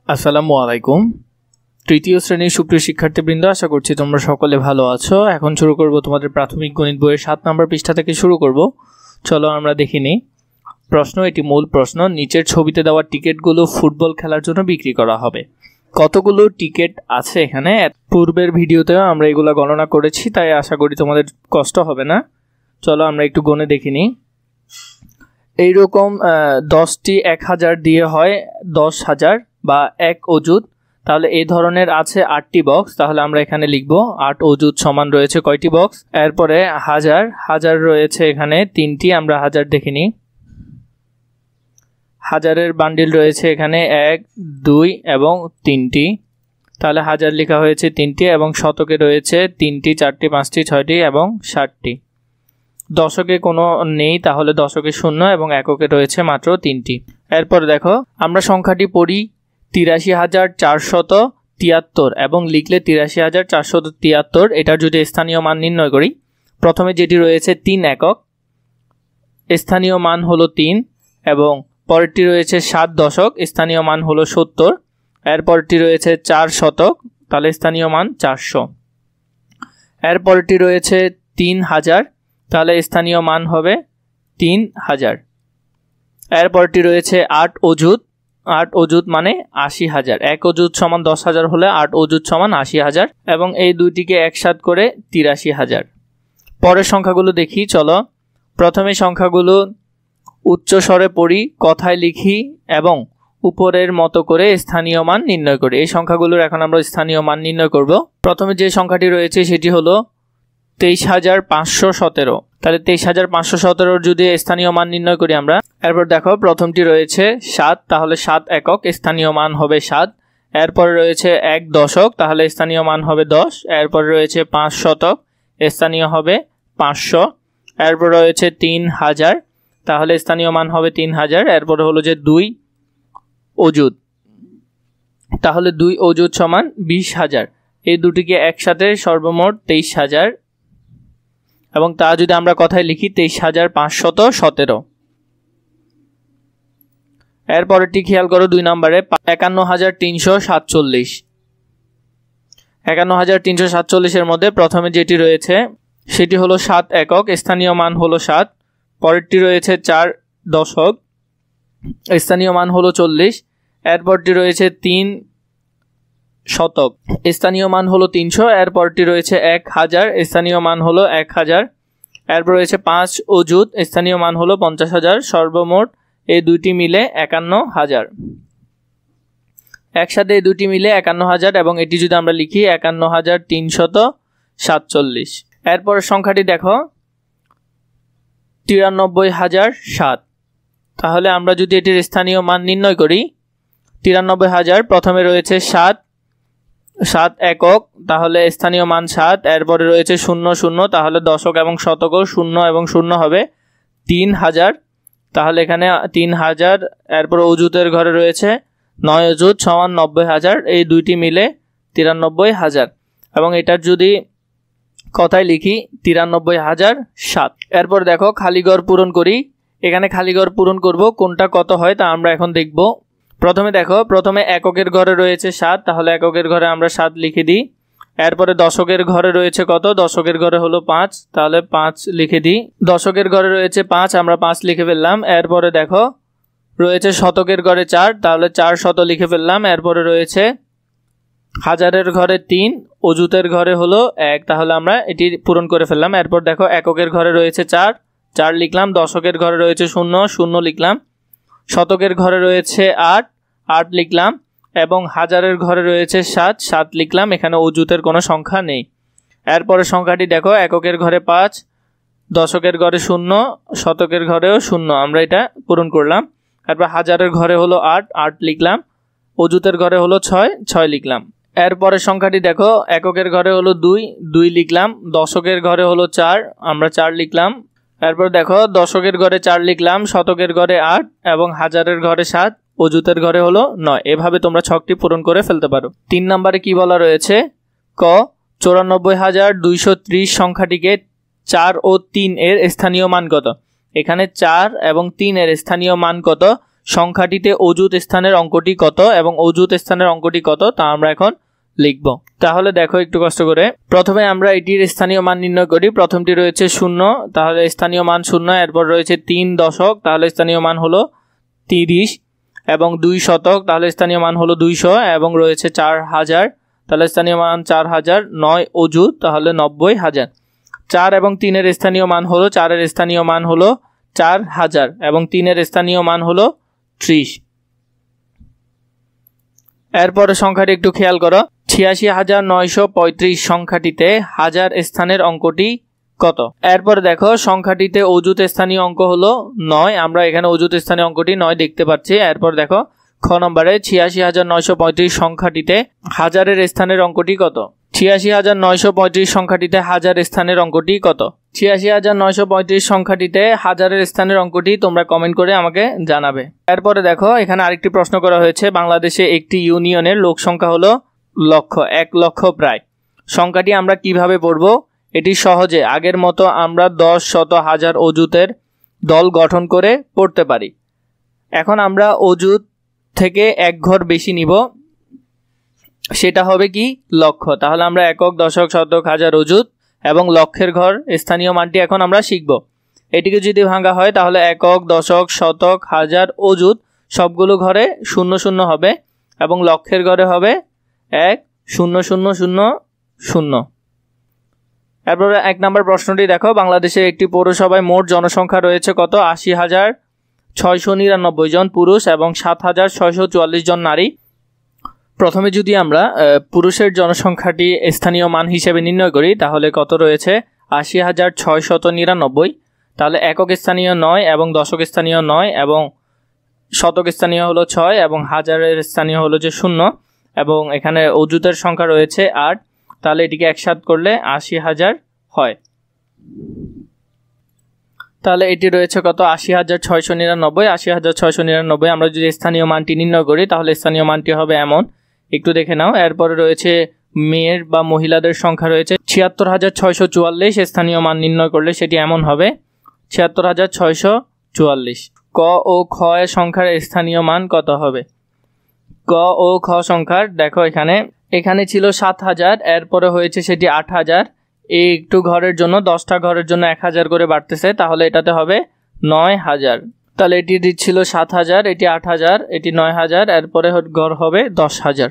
আসসালামু আলাইকুম। তৃতীয় শ্রেণীর সুপ্রিয় শিক্ষার্থীবৃন্দ, আশা করছি তোমরা সকলে ভালো আছো। এখন শুরু করব তোমাদের প্রাথমিক গণিত বইয়ের 7 নম্বর পৃষ্ঠা থেকে শুরু করব। চলো আমরা দেখে নিই। প্রশ্ন, এটি মূল প্রশ্ন। নিচের ছবিতে দেওয়া টিকিটগুলো ফুটবল খেলার জন্য বিক্রি করা হবে। কতগুলো টিকিট আছে এখানে? পূর্বের ভিডিওতেও আমরা এগুলো গণনা করেছি, তাই আশা করি তোমাদের কষ্ট হবে না। চলো আমরা একটু গণে দেখে নিই। এইরকম 10টি 1000 দিয়ে হয় 10,000 বা 1 অযুত। তাহলে এই ধরনের আছে 8টি বক্স। তাহলে আমরা এখানে লিখব 8 অযুত সমান রয়েছে কয়টি বক্স। এরপরে হাজার রয়েছে এখানে 3টি। আমরা হাজার দেখে নিই। হাজারের বান্ডিল রয়েছে এখানে 1, 2 এবং 3টি। তাহলে হাজার লেখা হয়েছে 3টি এবং শতকে রয়েছে 3টি, 4টি, 5টি, 6টি এবং 60টি। দশকে কোনো নেই, তাহলে দশকে 0 এবং এককে রয়েছে মাত্র 3টি। এরপর দেখো, আমরা সংখ্যাটি পড়ি 83,473 এবং লিখলে 83,473। এটার যদি স্থানীয় মান নির্ণয় করি, প্রথমে যেটি রয়েছে 3 একক, স্থানীয় মান হলো 3, এবং পরেরটি রয়েছে 7 দশক, স্থানীয় মান হলো 70। এরপরটি রয়েছে 4 শতক, তাহলে স্থানীয় মান 400। এরপরটি রয়েছে 3000, তাহলে স্থানীয় মান হবে 3000। এরপরটি রয়েছে 8 অযুত। 8 অযুত মানে 80,000। 1 অযুত সমান 10,000 হলে 8 অযুত সমান 80,000, এবং এই দুইটিকে একসাথ করে 83,000। পরের সংখ্যাগুলো দেখি। চলো, প্রথমে সংখ্যাগুলো উচ্চ স্বরে পড়ি, কথায় লিখি এবং উপরের মতো করে স্থানীয় মান নির্ণয় করি। এই সংখ্যাগুলোর এখন আমরা স্থানীয় মান নির্ণয় করব। প্রথমে যে সংখ্যাটি রয়েছে সেটি হলো 23,517। তাহলে 23,517 যদি স্থানীয় মান নির্ণয় করি আমরা। এরপর দেখো, প্রথমটি রয়েছে 7, তাহলে 7 একক, স্থানীয় মান হবে 7। এরপর রয়েছে 1 দশক, তাহলে স্থানীয় মান হবে 10। এরপর রয়েছে 5 শতক, স্থানীয় হবে 500। এরপর রয়েছে 3000, তাহলে স্থানীয় মান হবে 3000। এরপর হলো যে 2 অযুত, তাহলে 2 অযুত সমান 20,000। এই দুটিকে একসাথে সর্বমোট 23,000, এবং তা যদি আমরা কথায় লিখি 23,517। এরপরেরটি খেয়াল করো, 2 নম্বরে 51,347। 51,347 এর মধ্যে প্রথমে যেটি রয়েছে সেটি হলো 7 একক, স্থানীয় মান হলো 7। পরেরটি রয়েছে 4 দশক, স্থানীয় মান হলো 40। এরপরটি রয়েছে 3 শতক, স্থানীয় মান হলো 300। এরপরটি রয়েছে 1000, স্থানীয় মান হলো 1000। এরপর রয়েছে 5 অযুত, স্থানীয় মান হলো 50,000। সর্বমোট এই দুইটি মিলে 51,000। একসাথে এই দুটি মিলে 51,000, এবং এটি যদি আমরা লিখি 51,347। এরপরের সংখ্যাটি দেখো 93,007। তাহলে আমরা যদি এটির স্থানীয় মান নির্ণয় করি, 93,000, প্রথমে রয়েছে 7 একক, তাহলে স্থানীয় মান 7। এরপরে রয়েছে 00, তাহলে দশক এবং শতকও 0 এবং 0 হবে 3000, তাহলে এখানে 3000। এরপর অযুতের ঘরে রয়েছে 9 অযুত সমান 90,000। এই দুইটি মিলে 93,000, এবং এটার যদি কথায় লিখি 93,007। এরপর দেখো, খালিঘর পূরণ করি। এখানে খালিঘর পূরণ করব, কোনটা কত হয় তা আমরা এখন দেখব। প্রথমে দেখো, প্রথমে এককের ঘরে রয়েছে 7, তাহলে এককের ঘরে আমরা 7 লিখে দিই। এরপরে দশকের ঘরে রয়েছে কত? দশকের ঘরে হলো 5, তাহলে 5 লিখে দিই। দশকের ঘরে রয়েছে 5, আমরা 5 লিখে ফেললাম। এরপরে দেখো রয়েছে শতকের ঘরে 4, তাহলে 4 শত লিখে ফেললাম। এরপরে রয়েছে হাজারের ঘরে 3, অযুতের ঘরে হলো 1, তাহলে আমরা এটি পূরণ করে ফেললাম। এরপর দেখো, এককের ঘরে রয়েছে 4 লিখলাম। দশকের ঘরে রয়েছে 0 লিখলাম। শতকের ঘরে রয়েছে 8 লিখলাম, এবং হাজারের ঘরে রয়েছে 7 লিখলাম। এখানে অযুতের কোনো সংখ্যা নেই। এরপরে সংখ্যাটি দেখো, এককের ঘরে 5, দশকের ঘরে 0, শতকের ঘরেও 0, আমরা এটা পূরণ করলাম। এরপর হাজারের ঘরে হলো 8 লিখলাম। অযুতের ঘরে হলো 6 লিখলাম। এরপরে সংখ্যাটি দেখো, এককের ঘরে হলো 2 লিখলাম। দশকের ঘরে হলো 4, আমরা 4 লিখলাম। এরপর দেখো, দশকের ঘরে 4 লিখলাম, শতকের ঘরে 8, এবং হাজারের ঘরে 7, অযুতের ঘরে হলো 9। এভাবে তোমরা ছকটি পূরণ করে ফেলতে পারো। 3 নম্বরে কি বলা রয়েছে? ক, 94,230 সংখ্যাটিকে 4 ও 3 এর স্থানীয় মান কত? এখানে 4 এবং 3 এর স্থানীয় মান কত সংখ্যাটিতে অযুত স্থানের অঙ্কটি কত এবং অযুত স্থানের অঙ্কটি কত তা আমরা এখন লিখব। তাহলে দেখো একটু কষ্ট করে, প্রথমে আমরা এটির স্থানীয় মান নির্ণয় করি। প্রথমটি রয়েছে 0, তাহলে স্থানীয় মান 0। এরপর রয়েছে 3 দশক, তাহলে স্থানীয় মান হলো 30, এবং 2 শতক, তাহলে স্থানীয় মান হলো 200, এবং রয়েছে 4000, তাহলে স্থানীয় মান 4000। 9 অযুত, তাহলে 90000। 4 এবং 3 এর স্থানীয় মান হলো 4 এর স্থানীয় মান হলো 4000 এবং 3 এর স্থানীয় মান হলো 30। এরপরে সংখ্যাটি একটু খেয়াল করো, 86935 সংখ্যাটিতে হাজার স্থানের অঙ্কটি কত। এরপরে দেখো সংখ্যাটিতে অযুত স্থানীয় অঙ্ক হলো 9, আমরা এখানে অযুত স্থানীয় অঙ্কটি 9 দেখতে পাচ্ছি। এরপর দেখো খ নম্বরে 86935 সংখ্যাটিতে হাজারের স্থানের অঙ্কটি কত। 86935 সংখ্যাটিতে হাজার স্থানের অঙ্কটি কত। 86935 সংখ্যাটিতে হাজারের স্থানের অঙ্কটি তোমরা কমেন্ট করে আমাকে জানাবে। এরপরে দেখো এখানে আরেকটি প্রশ্ন করা হয়েছে, বাংলাদেশে একটি ইউনিয়নের লোক সংখ্যা হলো লক্ষ, 1 লক্ষ প্রায়। সংখ্যাটি আমরা কিভাবে পড়ব? এটি সহজে আগের মতো আমরা 10, শত, হাজার অযুতের দল গঠন করে পড়তে পারি। এখন আমরা অযুত থেকে এক ঘর বেশি নিব, সেটা হবে কি লক্ষ। তাহলে আমরা একক, দশক, শতক, হাজার, অযুত এবং লক্ষের ঘর স্থানীয় মানটি এখন আমরা শিখব। এটিকে যদি ভাঙা হয় তাহলে একক, দশক, শতক, হাজার, অযুত সবগুলো ঘরে 0 0 হবে এবং লক্ষের ঘরে হবে 1 0 0 0 0। এরপরে 1 নম্বর প্রশ্নটি দেখো, বাংলাদেশের একটি পৌরসভায় মোট জনসংখ্যা রয়েছে কত। 80,699 জন পুরুষ এবং 7,644 জন নারী। প্রথমে যদি আমরা পুরুষের জনসংখ্যাটি স্থানীয় মান হিসেবে নির্ণয় করি তাহলে কত রয়েছে 80,699। তাহলে একক স্থানীয় 9 এবং দশক স্থানীয় 9 এবং শতক স্থানীয় হলো 6 এবং হাজারের স্থানীয় হলো যে 0 এবং এখানে অযুতের সংখ্যা রয়েছে 8। তাহলে এটিকে একসাথে করলে 80,000 হয়। তাহলে এটি রয়েছে কত 80,699। 80,699 আমরা যদি স্থানীয় মানটি নির্ণয় করি তাহলে স্থানীয় মানটি হবে এমন, একটু দেখে নাও। এরপরে রয়েছে মেয়ের বা মহিলাদের সংখ্যা রয়েছে 76,644। স্থানীয় মান নির্ণয় করলে সেটি এমন হবে 76,644। ক ও খ এর সংখ্যার স্থানীয় মান কত হবে। ক ও খ সংখ্যার দেখো এখানে ছিল 7,000, এরপরে হয়েছে সেটি 8,000। এই একটু ঘরের জন্য 10টা ঘরের জন্য 1,000 করে বাড়তেছে, তাহলে এটাতে হবে 9,000। তাহলে এটি ছিল 7,000, এটি 8,000, এটি 9,000, এরপরে ঘর হবে 10,000।